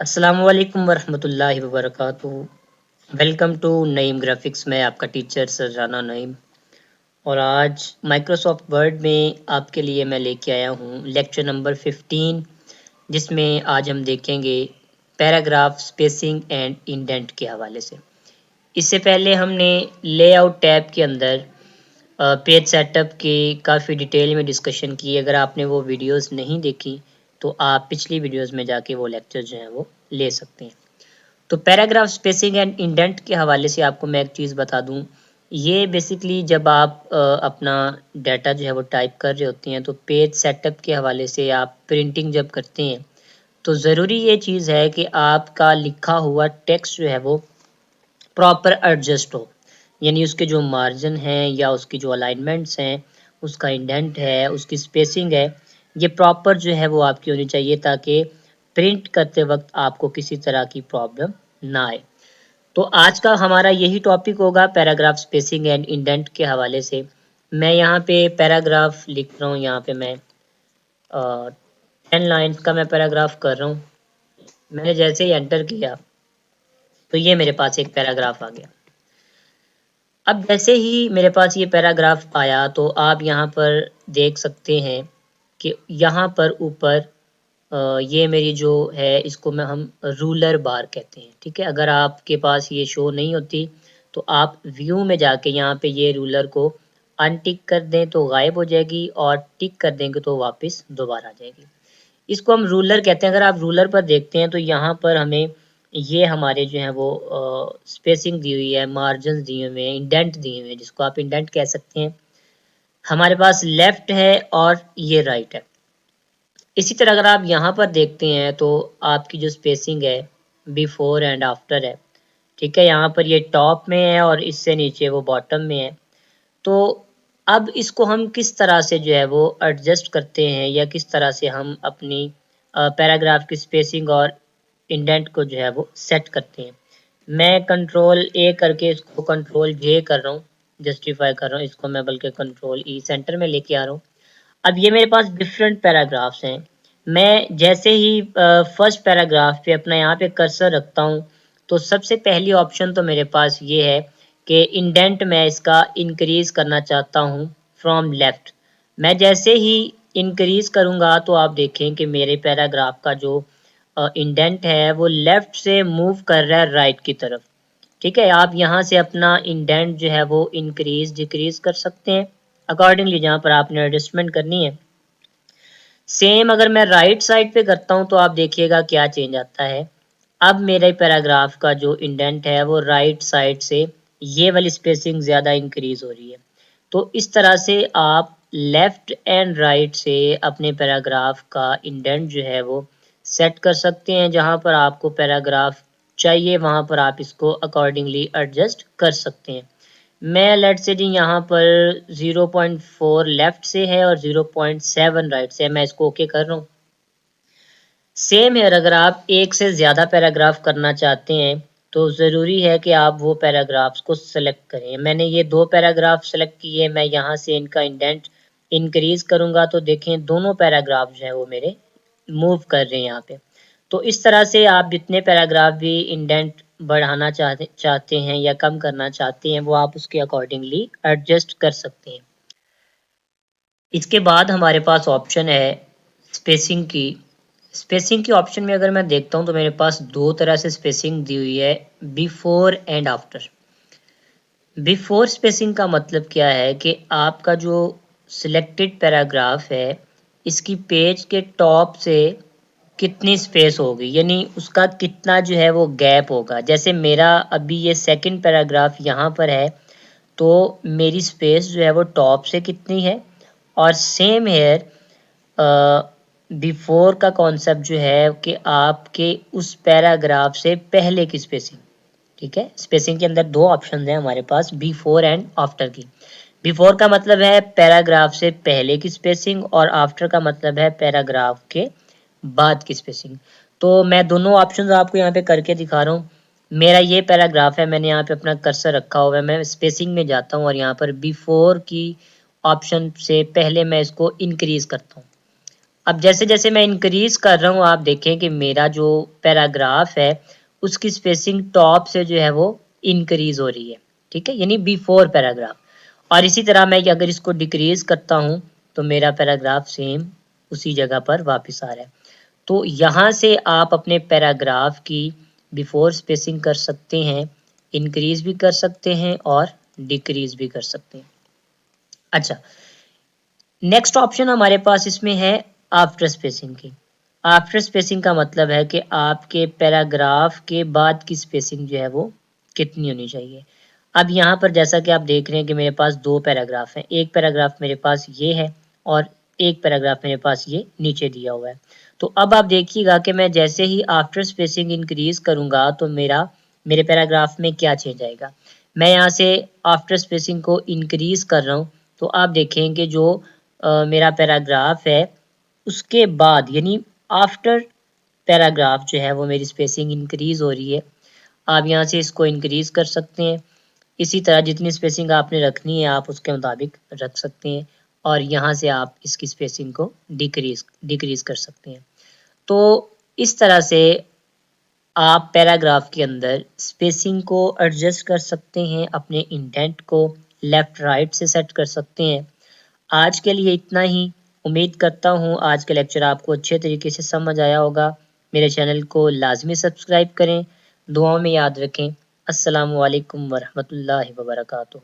अस्सलामु अलैकुम वरहमतुल्लाहि वबरकातुहू। वेलकम टू नईम ग्राफिक्स में आपका टीचर सरजाना नईम। और आज माइक्रोसॉफ्ट वर्ड में आपके लिए मैं लेके आया हूँ लेक्चर नंबर 15, जिसमें आज हम देखेंगे पैराग्राफ स्पेसिंग एंड इंडेंट के हवाले से। इससे पहले हमने लेआउट टैब के अंदर पेज सेटअप की काफ़ी डिटेल में डिस्कशन की। अगर आपने वो वीडियोस नहीं देखी तो आप पिछली वीडियोस में जाके वो लेक्चर जो हैं वो ले सकते हैं। तो पैराग्राफ स्पेसिंग एंड इंडेंट के हवाले से आपको मैं एक चीज़ बता दूं, ये बेसिकली जब आप अपना डाटा जो है वो टाइप कर रहे होते हैं तो पेज सेटअप के हवाले से आप प्रिंटिंग जब करते हैं तो ज़रूरी ये चीज़ है कि आपका लिखा हुआ टेक्स्ट जो है वो प्रॉपर एडजस्ट हो, यानी उसके जो मार्जिन हैं या उसकी जो अलाइनमेंट्स हैं, उसका इंडेंट है, उसकी स्पेसिंग है, ये प्रॉपर जो है वो आपकी होनी चाहिए ताकि प्रिंट करते वक्त आपको किसी तरह की प्रॉब्लम ना आए। तो आज का हमारा यही टॉपिक होगा पैराग्राफ स्पेसिंग एंड इंडेंट के हवाले से। मैं यहाँ पे पैराग्राफ लिख रहा हूँ, यहाँ पे मैं 10 लाइन्स का मैं पैराग्राफ कर रहा हूँ। मैंने जैसे ही एंटर किया तो ये मेरे पास एक पैराग्राफ आ गया। अब जैसे ही मेरे पास ये पैराग्राफ आया तो आप यहाँ पर देख सकते हैं कि यहाँ पर ऊपर ये मेरी जो है इसको हम रूलर बार कहते हैं। ठीक है, अगर आपके पास ये शो नहीं होती तो आप व्यू में जाके यहाँ पे ये रूलर को अनटिक कर दें तो गायब हो जाएगी, और टिक कर देंगे तो वापस दोबारा आ जाएगी। इसको हम रूलर कहते हैं। अगर आप रूलर पर देखते हैं तो यहाँ पर हमें ये हमारे जो है वो स्पेसिंग दी हुई है, मार्जिन दिए हुए हैं, इंडेंट दिए हुए हैं, जिसको आप इंडेंट कह सकते हैं। हमारे पास लेफ्ट है और ये राइट है। इसी तरह अगर आप यहाँ पर देखते हैं तो आपकी जो स्पेसिंग है बिफोर एंड आफ्टर है। ठीक है, यहाँ पर ये टॉप में है और इससे नीचे वो बॉटम में है। तो अब इसको हम किस तरह से जो है वो एडजस्ट करते हैं या किस तरह से हम अपनी पैराग्राफ की स्पेसिंग और इंडेंट को जो है वो सेट करते हैं। मैं कंट्रोल ए करके इसको कंट्रोल जे कर रहा हूँ, जस्टिफाई कर रहा हूँ इसको, मैं बल्कि कंट्रोल ई सेंटर में लेके आ रहा हूँ। अब ये मेरे पास डिफरेंट पैराग्राफ्स हैं। मैं जैसे ही फर्स्ट पैराग्राफ पे अपना यहाँ पे कर्सर रखता हूँ तो सबसे पहली ऑप्शन तो मेरे पास ये है कि इंडेंट मैं इसका इंक्रीज करना चाहता हूँ फ्रॉम लेफ्ट। मैं जैसे ही इंक्रीज करूँगा तो आप देखें कि मेरे पैराग्राफ का जो इंडेंट है वो लेफ्ट से मूव कर रहा है राइट की तरफ। ठीक है, आप यहाँ से अपना इंडेंट जो है वो इंक्रीज डिक्रीज कर सकते हैं अकॉर्डिंगली, जहाँ पर आपने एडजस्टमेंट करनी है। सेम अगर मैं राइट साइड पे करता हूँ तो आप देखिएगा क्या चेंज आता है। अब मेरे पैराग्राफ का जो इंडेंट है वो राइट साइड से ये वाली स्पेसिंग ज़्यादा इंक्रीज हो रही है। तो इस तरह से आप लेफ्ट एंड राइट से अपने पैराग्राफ का इंडेंट जो है वो सेट कर सकते हैं। जहाँ पर आपको पैराग्राफ चाहिए वहाँ पर आप इसको अकॉर्डिंगली एडजस्ट कर सकते हैं। मैं लेट से जी यहाँ पर 0.4 लेफ्ट से है और 0.7 राइट से है, मैं इसको ओके कर रहा हूँ। सेम है, अगर आप एक से ज़्यादा पैराग्राफ करना चाहते हैं तो ज़रूरी है कि आप वो पैराग्राफ्स को सेलेक्ट करें। मैंने ये 2 पैराग्राफ सेलेक्ट किए, मैं यहाँ से इनका इंडेंट इंक्रीज करूँगा तो देखें दोनों पैराग्राफ जो है वो मेरे मूव कर रहे हैं यहाँ पे। तो इस तरह से आप जितने पैराग्राफ भी इंडेंट बढ़ाना चाहते हैं या कम करना चाहते हैं वो आप उसके अकॉर्डिंगली एडजस्ट कर सकते हैं। इसके बाद हमारे पास ऑप्शन है स्पेसिंग की। स्पेसिंग की ऑप्शन में अगर मैं देखता हूँ तो मेरे पास 2 तरह से स्पेसिंग दी हुई है, before and after. Before spacing का मतलब क्या है कि आपका जो सिलेक्टेड पैराग्राफ है इसकी पेज के टॉप से कितनी स्पेस होगी, यानी उसका कितना जो है वो गैप होगा। जैसे मेरा अभी ये सेकंड पैराग्राफ यहाँ पर है तो मेरी स्पेस जो है वो टॉप से कितनी है, और सेम हेयर बिफोर का कॉन्सेप्ट जो है कि आपके उस पैराग्राफ से पहले की स्पेसिंग। ठीक है, स्पेसिंग के अंदर 2 ऑप्शन हैं हमारे पास, बिफोर एंड आफ्टर की। बिफोर का मतलब है पैराग्राफ से पहले की स्पेसिंग और आफ्टर का मतलब है पैराग्राफ के बाद की स्पेसिंग। तो मैं दोनों ऑप्शन आपको यहाँ पे करके दिखा रहा हूँ। मेरा ये पैराग्राफ है, मैंने यहाँ पे अपना कर्सर रखा हुआ है, मैं स्पेसिंग में जाता हूँ और यहाँ पर बिफोर की ऑप्शन से पहले मैं इसको इंक्रीज करता हूँ। अब जैसे जैसे मैं इंक्रीज कर रहा हूँ आप देखें कि मेरा जो पैराग्राफ है उसकी स्पेसिंग टॉप से जो है वो इंक्रीज हो रही है, ठीक है, यानी बिफोर पैराग्राफ। और इसी तरह मैं अगर इसको डिक्रीज करता हूँ तो मेरा पैराग्राफ सेम उसी जगह पर वापस आ रहा है। तो यहाँ से आप अपने पैराग्राफ की बिफोर स्पेसिंग कर सकते हैं, इंक्रीज भी कर सकते हैं और डिक्रीज भी कर सकते हैं। अच्छा, नेक्स्ट ऑप्शन हमारे पास इसमें है आफ्टर स्पेसिंग की। आफ्टर स्पेसिंग का मतलब है कि आपके पैराग्राफ के बाद की स्पेसिंग जो है वो कितनी होनी चाहिए। अब यहाँ पर जैसा कि आप देख रहे हैं कि मेरे पास दो पैराग्राफ हैं, एक पैराग्राफ मेरे पास ये है और एक पैराग्राफ मेरे पास ये नीचे दिया हुआ है। तो अब आप देखिएगा कि मैं जैसे ही आफ्टर स्पेसिंग इंक्रीज करूंगा तो मेरे पैराग्राफ में क्या चेंज आएगा। मैं यहाँ से आफ्टर स्पेसिंग को इंक्रीज कर रहा हूँ तो आप देखेंगे जो मेरा पैराग्राफ है उसके बाद यानी आफ्टर पैराग्राफ जो है वो मेरी स्पेसिंग इंक्रीज हो रही है। आप यहाँ से इसको इंक्रीज कर सकते हैं, इसी तरह जितनी स्पेसिंग आपने रखनी है आप उसके मुताबिक रख सकते हैं और यहाँ से आप इसकी स्पेसिंग को डिक्रीज कर सकते हैं। तो इस तरह से आप पैराग्राफ के अंदर स्पेसिंग को एडजस्ट कर सकते हैं, अपने इंटेंट को लेफ्ट राइट से सेट कर सकते हैं। आज के लिए इतना ही। उम्मीद करता हूँ आज का लेक्चर आपको अच्छे तरीके से समझ आया होगा। मेरे चैनल को लाजमी सब्सक्राइब करें, दुआओं में याद रखें। अस्सलामु अलैकुम वरहमतुल्लाहि वबरकातुहू।